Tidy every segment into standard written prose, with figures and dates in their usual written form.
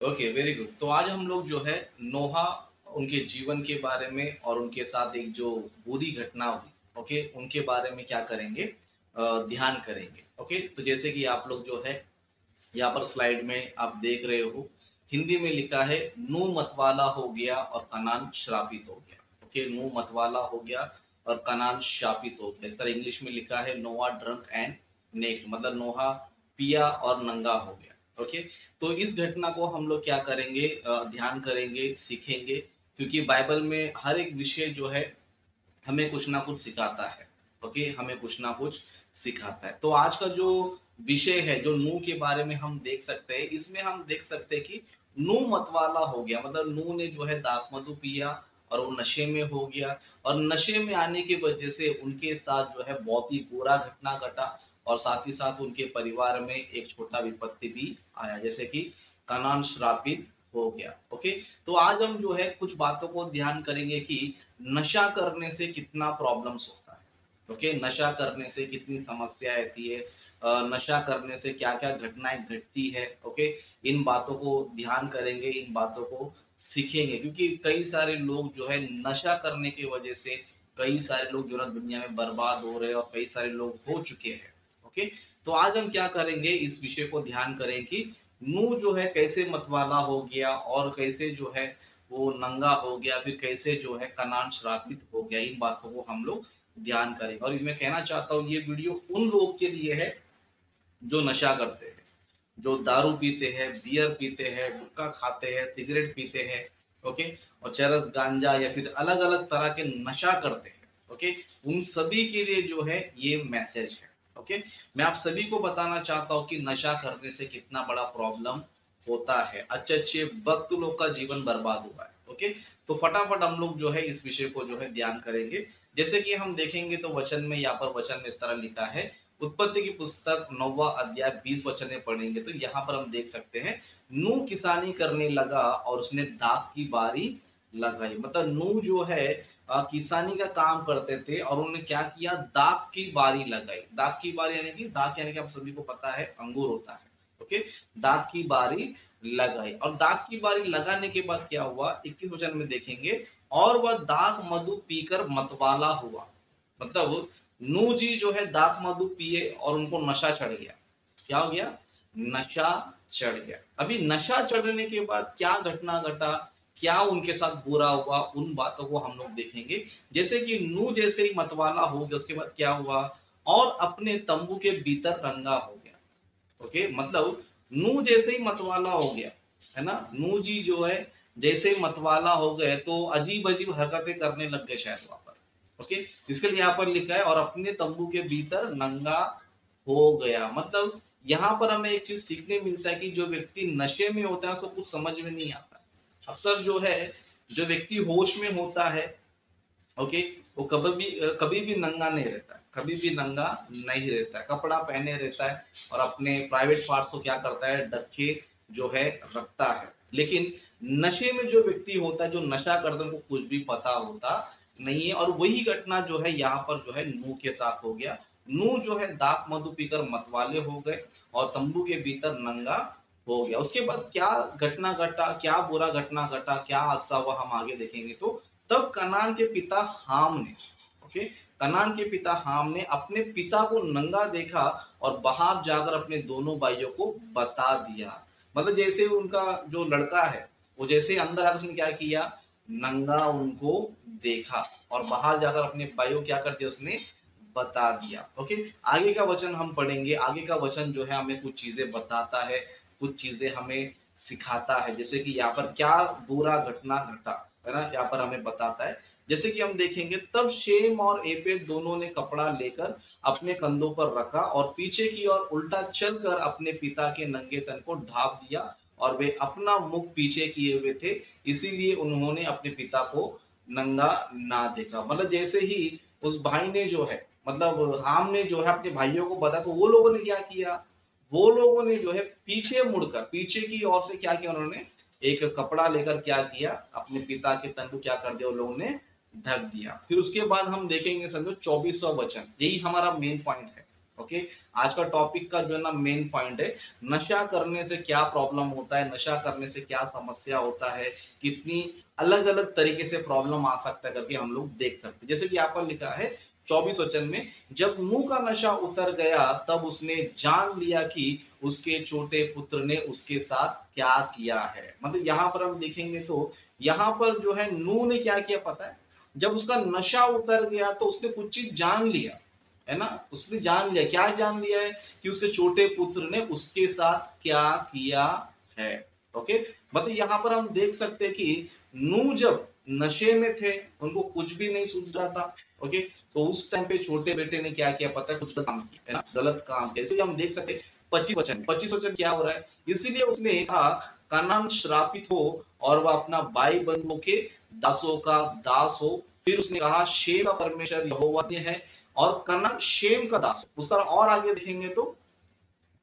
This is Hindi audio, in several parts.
Okay, very good. तो आज हम लोग जो है नोहा, उनके जीवन के बारे में और उनके साथ एक जो बुरी घटना हुई, ओके, उनके बारे में क्या करेंगे, ध्यान करेंगे। ओके, तो जैसे कि आप लोग जो है यहाँ पर स्लाइड में आप देख रहे हो, हिंदी में लिखा है नूह मतवाला हो गया और कनान श्रापित हो गया। ओके, नूह मतवाला हो गया और कनान शापित हो गया। इस तरह इंग्लिश में लिखा है नोआ ड्रंक एंड नेक्ड, मतलब नोहा पिया और नंगा हो गया। ओके, तो इस घटना को हम लोग क्या करेंगे, ध्यान करेंगे, सीखेंगे, क्योंकि बाइबल में हर एक विषय जो है हमें कुछ ना कुछ सिखाता है। ओके, हमें कुछ ना कुछ सिखाता है। तो आज का जो विषय है, जो नूह के बारे में हम देख सकते हैं, इसमें हम देख सकते हैं कि नूह मतवाला हो गया, मतलब नूह ने जो है दाख मधु पिया और वो नशे में हो गया, और नशे में आने की वजह से उनके साथ जो है बहुत ही बुरा घटना घटा, और साथ ही साथ उनके परिवार में एक छोटा विपत्ति भी आया, जैसे कि कनान श्रापित हो गया। ओके, तो आज हम जो है कुछ बातों को ध्यान करेंगे कि नशा करने से कितना प्रॉब्लम्स होता है। ओके, नशा करने से कितनी समस्या आती है, नशा करने से क्या क्या घटनाएं घटती है। ओके, इन बातों को ध्यान करेंगे, इन बातों को सीखेंगे, क्योंकि कई सारे लोग जो है नशा करने की वजह से कई सारे लोग जो है दुनिया में बर्बाद हो रहे हैं, और कई सारे लोग हो चुके हैं। ओके, तो आज हम क्या करेंगे, इस विषय को ध्यान करें कि नूह जो है कैसे मतवाला हो गया, और कैसे जो है वो नंगा हो गया, फिर कैसे जो है कनान श्रापित हो गया। इन बातों को हम लोग ध्यान करेंगे। और मैं कहना चाहता हूँ ये वीडियो उन लोगों के लिए है जो नशा करते हैं, जो दारू पीते हैं, बियर पीते हैं, गुटखा खाते हैं, सिगरेट पीते हैं। ओके, और चरस गांजा या फिर अलग अलग तरह के नशा करते हैं। ओके, उन सभी के लिए जो है ये मैसेज है। ओके, मैं आप सभी को बताना चाहता हूँ कि नशा करने से कितना बड़ा प्रॉब्लम होता है। अच्छे अच्छे भक्त लोग का जीवन बर्बाद हुआ है। ओके, तो फटाफट हम लोग जो है इस विषय को जो है ध्यान करेंगे। जैसे कि हम देखेंगे तो वचन में, यहाँ पर वचन में इस तरह लिखा है, उत्पत्ति की पुस्तक 9वां अध्याय 20 वचन में पढ़ेंगे तो यहाँ पर हम देख सकते हैं, नूह किसानी करने लगा और उसने दाख की बारी लगाई। मतलब नूह जो है किसानी का काम करते थे, और उन्होंने क्या किया, दाख की बारी लगाई। दाख की बारी यानी कि दाख यानी कि आप सभी को पता है अंगूर होता है। ओके, दाख की बारी लगाई, और दाख की बारी लगाने के बाद क्या हुआ, 21 वचन में देखेंगे, और वह दाख मधु पीकर मतवाला हुआ। मतलब नूह जी जो है दाख मधु पिए और उनको नशा चढ़ गया। क्या हो गया, नशा चढ़ गया। अभी नशा चढ़ने के बाद क्या घटना घटा, क्या उनके साथ बुरा हुआ, उन बातों को हम लोग देखेंगे। जैसे कि नूह जैसे ही मतवाला हो गया, उसके बाद क्या हुआ, और अपने तंबू के भीतर रंगा हो गया। ओके, मतलब नूह जैसे ही मतवाला हो गया, है ना, नूह जी जो है जैसे ही मतवाला हो गए तो अजीब अजीब हरकतें करने लग गए शायद वहां पर। ओके, इसके लिए यहाँ पर लिखा है और अपने तंबू के भीतर नंगा हो गया। मतलब यहाँ पर हमें एक चीज सीखने मिलता है कि जो व्यक्ति नशे में होता है उसको कुछ समझ में नहीं आता। अक्सर जो है, जो व्यक्ति होश में होता है, ओके, वो कभी भी नंगा नहीं रहता है, कभी भी नंगा नहीं रहता है, कपड़ा पहने रहता है, और अपने प्राइवेट पार्ट्स को क्या करता है, ढक के जो है रखता है। लेकिन नशे में जो व्यक्ति होता है, जो नशा करता है, उनको कुछ भी पता होता नहीं है। और वही घटना जो है यहाँ पर जो है नूह के साथ हो गया। नूह जो है दाख मधु पीकर मतवाले हो गए और तंबू के भीतर नंगा हो गया। उसके बाद क्या घटना घटा, क्या बुरा घटना घटा, क्या हादसा हुआ, हम आगे देखेंगे। तो तब कनान के पिता हाम ने, ओके, कनान के पिता हाम ने अपने पिता को नंगा देखा और बाहर जाकर अपने दोनों भाइयों को बता दिया। मतलब जैसे उनका जो लड़का है, वो जैसे अंदर आकर उसने क्या किया, नंगा उनको देखा, और बाहर जाकर अपने भाइयों को क्या कर दिया, उसने बता दिया। ओके, आगे का वचन हम पढ़ेंगे। आगे का वचन जो है हमें कुछ चीजें बताता है, कुछ चीजें हमें सिखाता है। जैसे कि यहाँ पर क्या बुरा घटना घटा, है ना, यहाँ पर हमें बताता है। जैसे कि हम देखेंगे, तब शेम और एपेद दोनों ने कपड़ा लेकर अपने कंधों पर रखा और पीछे की ओर उल्टा चलकर अपने पिता के नंगे तन को ढांप दिया, और वे अपना मुख पीछे किए हुए थे, इसीलिए उन्होंने अपने पिता को नंगा ना देखा। मतलब जैसे ही उस भाई ने जो है, मतलब हाम ने जो है अपने भाइयों को बताया, तो वो लोगों ने क्या किया, वो लोगों ने जो है पीछे मुड़कर, पीछे की ओर से क्या किया, उन्होंने एक कपड़ा लेकर क्या किया, अपने पिता के तन को क्या कर दिया, उन लोगों ने ढक दिया। फिर उसके बाद हम देखेंगे, समझो 24वां वचन, यही हमारा मेन पॉइंट है। ओके, आज का टॉपिक का जो है ना मेन पॉइंट है, नशा करने से क्या प्रॉब्लम होता है, नशा करने से क्या समस्या होता है, कितनी अलग अलग तरीके से प्रॉब्लम आ सकता है करके हम लोग देख सकते हैं। जैसे कि यहाँ पर लिखा है 24 वचन में, जब मुंह का नशा उतर गया तब उसने जान लिया कि उसके छोटे पुत्र ने उसके साथ क्या किया है। मतलब यहाँ पर हम देखेंगे तो यहाँ पर जो है नूह ने क्या किया पता है, जब उसका नशा उतर गया तो उसने कुछ चीज जान लिया, है ना। उसने जान लिया, क्या जान लिया है कि उसके छोटे पुत्र ने उसके साथ क्या किया है। ओके, मतलब यहाँ पर हम देख सकते हैं कि नूह जब नशे में थे, उनको कुछ भी नहीं सूझ रहा था। ओके, तो उस टाइम पे छोटे बेटे ने क्या किया पता है, कुछ गलत काम किया, है ना, गलत काम किया। इसलिए हम देख सकते हैं 25 वचन क्या हो रहा है, इसीलिए उसने कहा कनान श्रापित हो और वह अपना भाई बंधुओं के दासों का दास हो। फिर उसने कहा शेम का परमेश्वर यहोवा है और कनान शेम का दास हो। उस तरह और आगे देखेंगे तो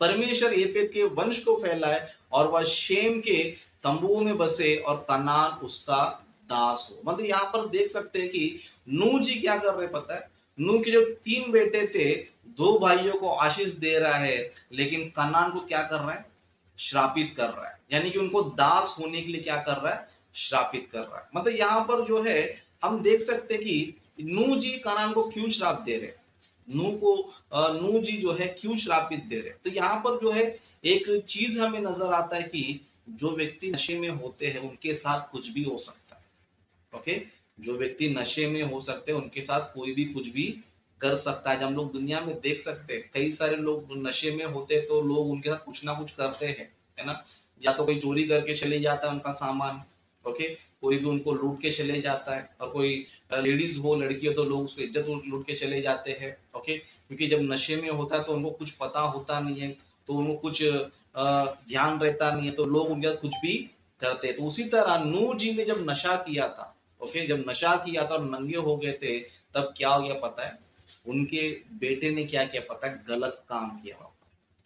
परमेश्वर एपेद के वंश को फैलाए और वह शेम के तंबुओं में बसे और कनान उसका दास हो। मतलब यहाँ पर देख सकते हैं कि नूह जी क्या कर रहे पता है, नूह के जो 3 बेटे थे, 2 भाइयों को आशीष दे रहा है, लेकिन कनान को क्या कर रहा है, श्रापित कर रहा है। यानी कि उनको दास होने के लिए क्या कर रहा है, श्रापित कर रहा है। मतलब यहाँ पर जो है हम देख सकते हैं कि नूह जी कनान को क्यों श्राप दे रहे हैं, नूह जी जो है क्यों श्रापित दे रहे। तो यहाँ पर जो है एक चीज हमें नजर आता है कि जो व्यक्ति नशे में होते हैं उनके साथ कुछ भी हो सकता है। ओके, जो व्यक्ति नशे में हो सकते हैं उनके साथ कोई भी कुछ भी कर सकता है। जब हम लोग दुनिया में देख सकते हैं कई सारे लोग नशे में होते हैं तो लोग उनके साथ कुछ ना कुछ करते हैं, है ना। या तो कोई चोरी करके चले जाता है उनका सामान, ओके, कोई भी उनको लूट के चले जाता है, और कोई लेडीज हो लड़की हो तो लोग उसको इज्जत लूट के चले जाते हैं। ओके, क्योंकि जब नशे में होता है तो उनको कुछ पता होता नहीं है, तो उनको कुछ ध्यान रहता नहीं है, तो लोग उनके साथ कुछ भी करते हैं। तो उसी तरह नूह जी ने जब नशा किया था, ओके, जब नशा किया था और नंगे हो गए थे, तब क्या हो गया पता है, उनके बेटे ने क्या किया पता है, गलत काम किया।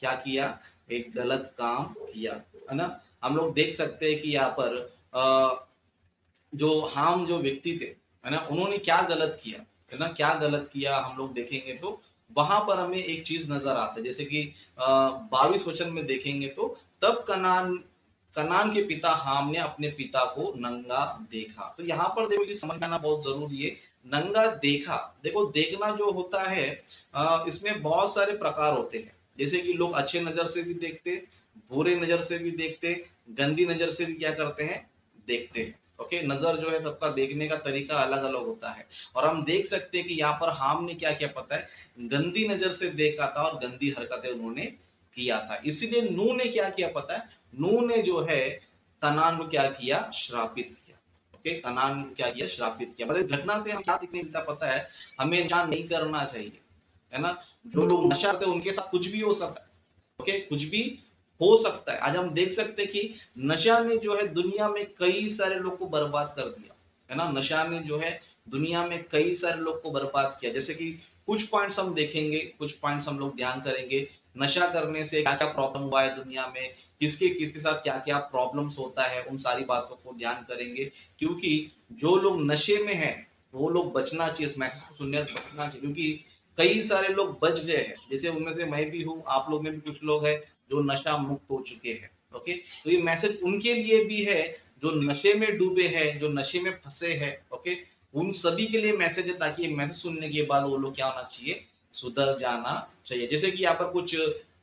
क्या किया, एक गलत काम किया, है ना। हम लोग देख सकते हैं कि यहाँ पर जो हम जो व्यक्ति थे, है ना, उन्होंने क्या गलत किया, है ना, क्या गलत किया हम लोग देखेंगे तो वहां पर हमें एक चीज नजर आता है। जैसे कि 22 वचन में देखेंगे तो तब कनान कनान के पिता हाम ने अपने पिता को नंगा देखा। तो यहाँ पर देखो ये समझ में आना बहुत जरूरी है, नंगा देखा। देखो देखना जो होता है इसमें बहुत सारे प्रकार होते हैं। जैसे कि लोग अच्छे नजर से भी देखते, बुरे नजर से भी देखते, गंदी नजर से भी क्या करते हैं, देखते हैं। ओके, नजर जो है सबका देखने का तरीका अलग अलग होता है। और हम देख सकते हैं कि यहाँ पर हाम ने क्या किया पता है, गंदी नजर से देखा था और गंदी हरकतें उन्होंने किया था। इसीलिए नूह ने क्या किया पता है, नूह ने जो है कनान को क्या किया, श्रापित किया। ओके, कनान को क्या किया, श्रापित किया। मतलब इस घटना से हम क्या सीखने मिलता पता है, हमें नशा नहीं करना चाहिए, है ना। जो लोग नशा करते हैं उनके साथ कुछ भी हो सकता है। ओके, कुछ भी हो सकता है। आज हम देख सकते हैं कि नशा ने जो है दुनिया में कई सारे लोग को बर्बाद कर दिया, है ना। नशा ने जो है दुनिया में कई सारे लोग को बर्बाद किया। जैसे कि कुछ पॉइंट्स हम देखेंगे, कुछ पॉइंट्स हम लोग ध्यान करेंगे। नशा करने से क्या क्या प्रॉब्लम हुआ है दुनिया में, किसके किसके साथ क्या क्या प्रॉब्लम्स होता है, उन सारी बातों को ध्यान करेंगे। क्योंकि जो लोग नशे में है वो लोग बचना चाहिए, इस मैसेज को सुनने से बचना चाहिए। क्योंकि कई सारे लोग बच गए हैं, जैसे उनमें से मैं भी हूँ, आप लोग में भी कुछ लोग हैं जो नशा मुक्त हो चुके हैं। ओके, तो ये मैसेज उनके लिए भी है जो नशे में डूबे हैं, जो नशे में फंसे हैं। ओके, उन सभी के लिए मैसेज है, ताकि ये मैसेज सुनने के बाद वो लोग क्या होना चाहिए, सुधर जाना चाहिए। जैसे कि यहाँ पर कुछ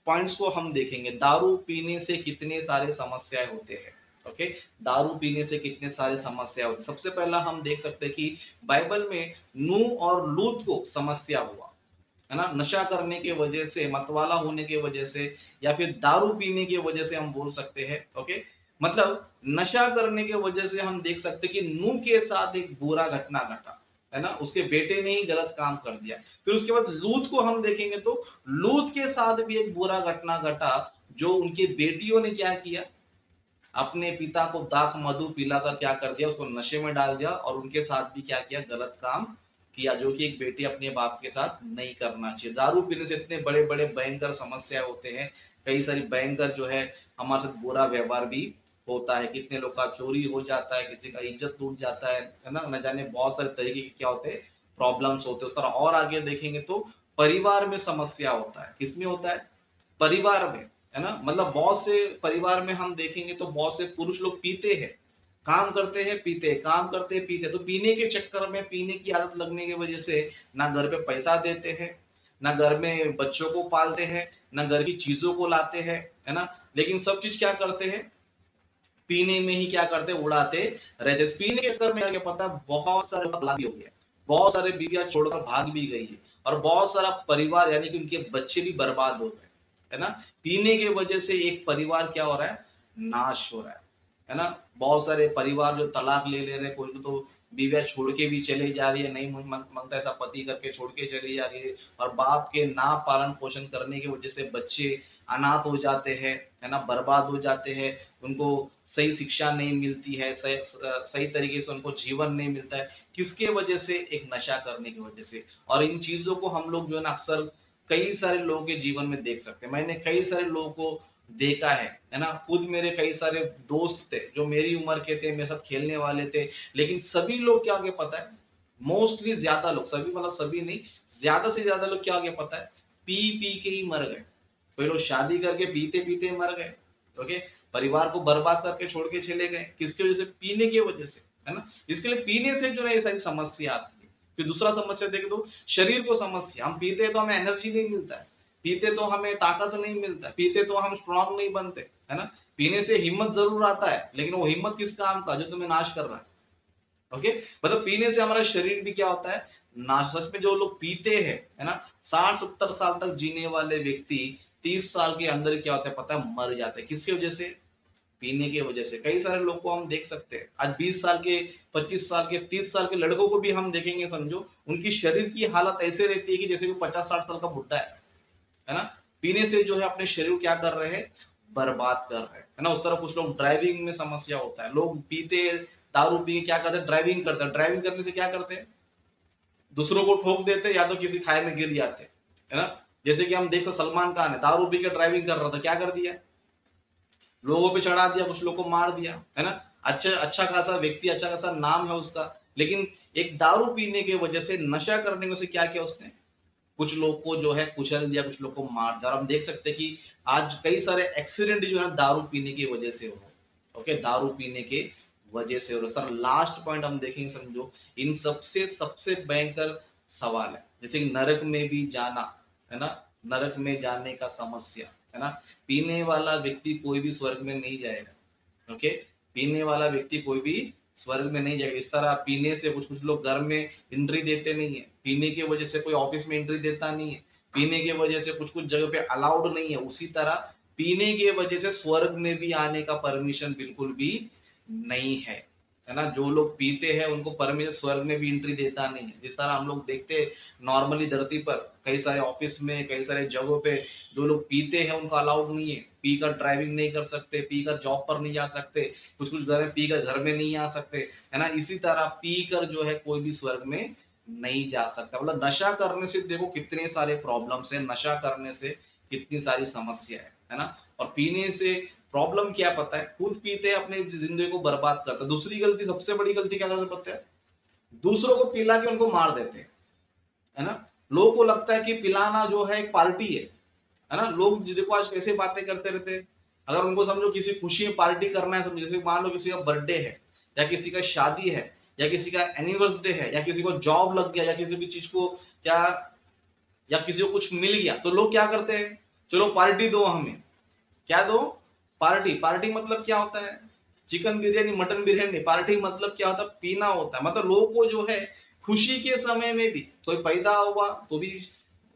पॉइंट्स को हम देखेंगे। दारू पीने से कितने सारे समस्याएं होते हैं। ओके, दारू पीने से कितने सारे समस्या होते हैं। सबसे पहला हम देख सकते हैं कि बाइबल में नूह और लूत को समस्या हुआ, है ना। नशा करने के वजह से, मतवाला होने के वजह से, या फिर दारू पीने की वजह से हम बोल सकते हैं। ओके, मतलब नशा करने के वजह से हम देख सकते हैं कि नूह के साथ एक बुरा घटना घटा, है ना, उसके बेटे ने ही गलत काम कर दिया। फिर उसके बाद लूत को हम देखेंगे तो लूत के साथ भी एक बुरा घटना घटा, जो उनकी बेटियों ने क्या किया, अपने पिता को दाख मधु पिलाकर क्या कर दिया, उसको नशे में डाल दिया, और उनके साथ भी क्या किया, गलत काम किया, जो कि एक बेटी अपने बाप के साथ नहीं करना चाहिए। दारू पीने से इतने बड़े बड़े भयंकर समस्या होते हैं, कई सारी भयंकर जो है हमारे साथ बुरा व्यवहार भी होता है। कितने लोग का चोरी हो जाता है, किसी का इज्जत टूट जाता है ना, न जाने बहुत सारे तरीके के क्या होते हैं, प्रॉब्लम्स होते हैं। उस तरह और आगे देखेंगे तो परिवार में समस्या होता है। किसमें होता है? परिवार में, है ना? मतलब बहुत से परिवार में हम देखेंगे तो बहुत से पुरुष लोग पीते हैं, काम करते हैं, पीते हैं, काम करते हैं, पीते हैं। तो पीने के चक्कर में, पीने की आदत लगने की वजह से ना घर पे पैसा देते हैं, ना घर में बच्चों को पालते हैं, ना घर की चीज़ों को लाते हैं, है ना? लेकिन सब चीज़ क्या करते हैं? पीने में ही क्या करते हैं? उड़ाते रहते हैं। पीने के चक्कर में क्या पता है बहुत सारे तलाक भी हो गया, बहुत सारे बीवियाँ छोड़कर भाग भी गई है और बहुत सारा परिवार यानी कि उनके बच्चे भी बर्बाद हो गए, है ना? पीने की वजह से एक परिवार क्या हो रहा है? नाश हो रहा है ना? बहुत सारे परिवार जो तलाक ले ले रहे हैं, कोई तो बीवियाँ छोड़ के भी चली जा रही है, नहीं मांगता ऐसा पति करके छोड़ के चली जा रही है और बाप के ना पालन पोषण करने की वजह से बच्चे अनाथ हो जाते हैं, है ना? बर्बाद हो जाते हैं, उनको सही शिक्षा नहीं मिलती है, सही तरीके से उनको जीवन नहीं मिलता है। किसके वजह से? एक नशा करने की वजह से। और इन चीज़ों को हम लोग जो है ना अक्सर कई सारे लोगों के जीवन में देख सकते हैं। मैंने कई सारे लोगों को देखा है ना? खुद मेरे कई सारे दोस्त थे, जो मेरी उम्र के थे, मेरे साथ खेलने वाले थे, लेकिन सभी लोग क्या हो गए पता है? मोस्टली ज़्यादा लोग, सभी मतलब सभी नहीं, ज़्यादा से ज़्यादा लोग क्या हो गए पता है? पी-पी के ही मर गए। कोई लोग शादी करके पीते-पीते मर गए, ओके? परिवार को बर्बाद करके छोड़ के चले गए, किसकी वजह से? पीने की वजह से, है ना? इसके लिए पीने से जो है ये सारी समस्या आती है। फिर दूसरा समस्या देखें तो शरीर को समस्या, हम पीते हैं तो हमें एनर्जी नहीं मिलता है, पीते तो हमें ताकत नहीं मिलता है, पीते तो हम स्ट्रॉन्ग नहीं बनते, है ना? पीने से हिम्मत ज़रूर आता है, लेकिन वो हिम्मत किस काम का? जो तुम्हें नाश कर रहा है। ओके, मतलब पीने से हमारा शरीर भी क्या होता है? ना, सच में जो लोग पीते हैं, है ना, 60-70 साल तक जीने वाले व्यक्ति 30 साल के अंदर क्या होता है पता है? मर जाते हैं। किसकी वजह से? पीने की वजह से। कई सारे लोग को हम देख सकते हैं, आज 20 साल के, 25 साल के, 30 साल के लड़कों को भी हम देखेंगे, समझो उनकी शरीर की हालत ऐसे रहती है कि जैसे वो 50-60 साल का बुड्ढा है ना? पीने से जो है अपने शरीर को क्या कर रहे हैं? बर्बाद कर रहे हैं, है ना? उस तरह कुछ लोग ड्राइविंग में समस्या होता है, लोग पीते, दारू पी के क्या करते हैं? ड्राइविंग करते हैं। ड्राइविंग करने से क्या करते हैं? दूसरों को ठोक देते हैं या तो किसी खाई में गिर जाते हैं, है ना? जैसे कि हम देखते सलमान खान है, दारू पी के ड्राइविंग कर रहा था, क्या कर दिया? लोगों पे चढ़ा दिया, कुछ लोग को मार दिया, है ना? अच्छा अच्छा खासा व्यक्ति, अच्छा खासा नाम है उसका, लेकिन एक दारू पीने की वजह से, नशा करने की वजह से क्या किया उसने? कुछ लोग को जो है कुचल दिया, कुछ लोग को मार दिया। और हम देख सकते हैं कि आज कई सारे एक्सीडेंट जो है दारू पीने की वजह से हो रहे हैं। ओके, दारू पीने के वजह से। और इस तरह लास्ट पॉइंट हम देखेंगे, समझो इन सबसे सबसे भयंकर सवाल है, जैसे कि नरक में भी जाना, है ना? नरक में जाने का समस्या, है ना? पीने वाला व्यक्ति कोई भी स्वर्ग में नहीं जाएगा। ओके, पीने वाला व्यक्ति कोई भी स्वर्ग में नहीं जाएगा। इस तरह पीने से कुछ कुछ लोग घर में एंट्री देते नहीं है, पीने की वजह से कोई ऑफिस में एंट्री देता नहीं है, पीने की वजह से कुछ कुछ जगह पे अलाउड नहीं है। उसी तरह पीने की वजह से स्वर्ग में भी आने का परमिशन बिल्कुल भी नहीं है ना? जो लोग पीते हैं उनको परमेश्वर स्वर्ग में भी एंट्री देता नहीं है। जिस तरह हम लोग देखते हैं नॉर्मली धरती पर कई सारे ऑफिस में, कई सारे जगहों पे जो लोग पीते हैं उनको अलाउड नहीं है, पीकर ड्राइविंग नहीं कर सकते, पीकर जॉब पर नहीं जा सकते, कुछ कुछ घर में पीकर घर में नहीं आ सकते, है ना? इसी तरह पीकर जो है कोई भी स्वर्ग में नहीं जा सकता। मतलब नशा करने से देखो कितने सारे प्रॉब्लम्स है, नशा करने से कितनी सारी समस्या है ना? और पीने से प्रॉब्लम क्या पता है? खुद पीते हैं, अपनी जिंदगी को बर्बाद करते हैं। दूसरी गलती, सबसे बड़ी गलती क्या करते पता है? दूसरों को पिला के उनको मार देते हैं, है ना? लोगों को लगता है कि पिलाना जो है एक पार्टी है ना? लोग देखो आज कैसे बातें करते रहते हैं। अगर उनको समझो किसी खुशी में पार्टी करना है, समझो जैसे मान लो किसी का बर्थडे है या किसी का शादी है या किसी का एनिवर्सरी है या किसी को जॉब लग गया या किसी भी चीज को क्या, या किसी को कुछ मिल गया, तो लोग क्या करते हैं? चलो पार्टी दो हमें। क्या दो? पार्टी। पार्टी मतलब क्या होता है? Chicken biryani, mutton biryani. Party मतलब क्या होता है? पीना होता है। मतलब लोगों को जो है खुशी के समय में भी, कोई पैदा हुआ तो भी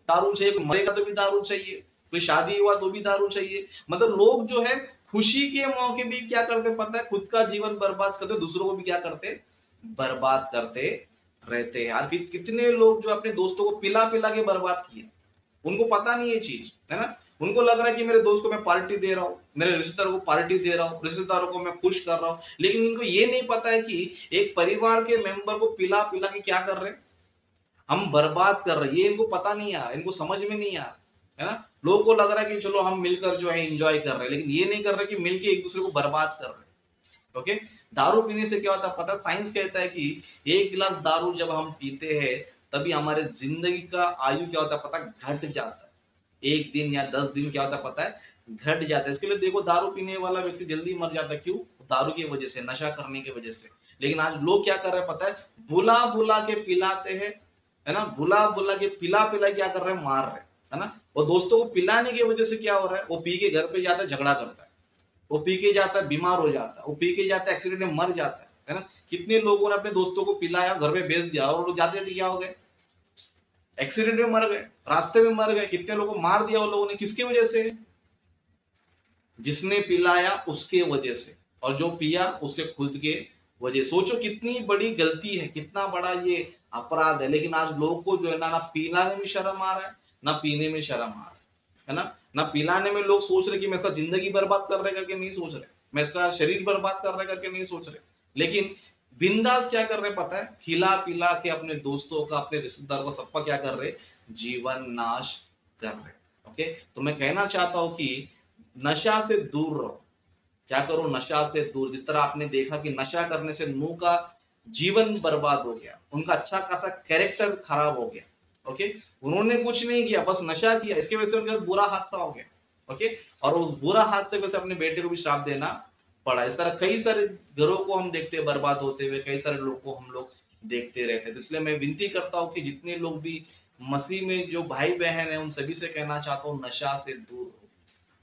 दारू चाहिए, कोई मरेगा तो भी दारू चाहिए, कोई शादी हुआ तो भी दारू चाहिए। मतलब लोग जो है खुशी के मौके भी क्या करते पता है? खुद का जीवन बर्बाद करते, दूसरों को भी क्या करते? बर्बाद करते रहते हैं। यार कितने लोग जो अपने दोस्तों को पिला पिला के बर्बाद किए, उनको पता नहीं ये चीज, है ना? उनको लग रहा है कि मेरे दोस्त को मैं पार्टी दे रहा हूँ, मेरे रिश्तेदारों को पार्टी दे रहा हूँ, रिश्तेदारों को मैं खुश कर रहा हूँ, लेकिन इनको ये नहीं पता है कि एक परिवार के मेंबर को पिला पिला के क्या कर रहे हैं? हम बर्बाद कर रहे हैं। ये इनको पता नहीं आ रहा, इनको समझ में नहीं आ रहा, है ना? लोगों को लग रहा है कि चलो हम मिलकर जो है एंजॉय कर रहे हैं, लेकिन ये नहीं कर रहे कि मिलके एक दूसरे को बर्बाद कर रहे हैं। ओके, दारू पीने से क्या होता है पता? साइंस कहता है कि एक गिलास दारू जब हम पीते हैं तभी हमारे जिंदगी का आयु क्या होता है पता है, घट जाता है। 1 दिन या 10 दिन क्या होता है पता है, घट जाता है। इसके लिए देखो दारू पीने वाला व्यक्ति जल्दी मर जाता है, क्यों? दारू की वजह से, नशा करने की वजह से। लेकिन आज लोग क्या कर रहे हैं पता है, बुला बुला के पिलाते हैं, है ना, बुला बुला के पिला पिला क्या कर रहे हैं, मार रहे हैं, है ना। और दोस्तों को पिलाने की वजह से क्या हो रहा है, वो पी के घर पे जाता है, झगड़ा करता है, वो पी के जाता है, बीमार हो जाता है, वो पी के जाता है, एक्सीडेंट में मर जाता है ना। कितने लोगों ने अपने दोस्तों को पिलाया, घर पे भेज दिया, और वो जाते थे क्या हो गए, एक्सीडेंट में मर गए, रास्ते में मर गए। कितने लोगों को मार दिया वो लोगों ने, किसकी वजह से? जिसने पिलाया उसके वजह से, और जो पिया उससे खुद के वजह। सोचो कितनी बड़ी गलती है, कितना बड़ा ये अपराध है। लेकिन आज लोगों को जो है ना पिलाने में शर्म आ रहा है, ना पीने में शर्म आ रहा है ना। ना पिलाने में लोग सोच रहे कि मैं इसका जिंदगी बर्बाद कर रहे करके नहीं सोच रहे, मैं इसका शरीर बर्बाद कर रहे करके नहीं सोच रहे। लेकिन बिंदास क्या कर रहे पता है, खिला पिला के अपने दोस्तों का, अपने रिश्तेदार को, सबका क्या कर रहे, जीवन नाश कर रहे। ओके, तो मैं कहना चाहता हूं कि नशा से दूर रहो। क्या करो, नशा से दूर। जिस तरह आपने देखा कि नशा करने से नूह का जीवन बर्बाद हो गया, उनका अच्छा खासा कैरेक्टर खराब हो गया। ओके, उन्होंने कुछ नहीं किया, बस नशा किया, इसके वजह से उनके साथ बुरा हादसा हो गया। ओके, और उस बुरा हादसे की वजह से अपने बेटे को भी श्राप देना पड़ा। इस तरह कई सारे घरों को हम देखते हैं बर्बाद होते हुए, कई सारे लोगों को हम लोग देखते रहते हैं। तो इसलिए मैं विनती करता हूँ कि जितने लोग भी मसीह में जो भाई बहन है, उन सभी से कहना चाहता हूँ, नशा से दूर हो।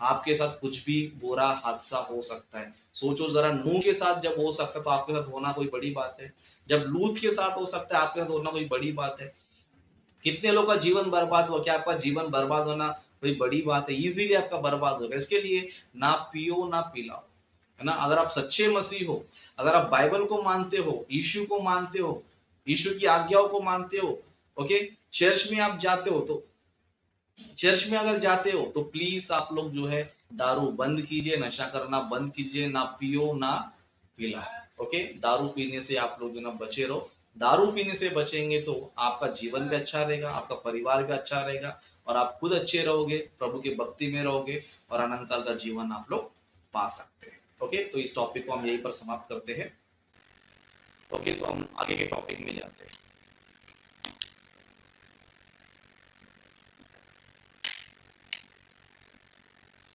आपके साथ कुछ भी बुरा हादसा हो सकता है। सोचो जरा, नूह के साथ जब हो सकता है तो आपके साथ होना कोई बड़ी बात है। जब लूत के साथ हो सकता है, आपके साथ होना कोई बड़ी बात है। कितने लोगों का जीवन बर्बाद हुआ, क्या आपका जीवन बर्बाद होना कोई बड़ी बात है? इजीली आपका बर्बाद होगा। इसके लिए ना पियो ना पिलाओ, है ना। अगर आप सच्चे मसीह हो, अगर आप बाइबल को मानते हो, यीशु को मानते हो, यीशु की आज्ञाओं को मानते हो, ओके, चर्च में आप जाते हो, तो चर्च में अगर जाते हो तो प्लीज आप लोग जो है दारू बंद कीजिए, नशा करना बंद कीजिए, ना पियो ना पिलाओ। ओके, दारू पीने से आप लोग जो ना बचे रहो। दारू पीने से बचेंगे तो आपका जीवन भी अच्छा रहेगा, आपका परिवार भी अच्छा रहेगा, और आप खुद अच्छे रहोगे, प्रभु की भक्ति में रहोगे, और अनंत काल का जीवन आप लोग पा सकते हैं। ओके, तो इस टॉपिक को हम यहीं पर समाप्त करते हैं। ओके, तो हम आगे के टॉपिक में जाते हैं।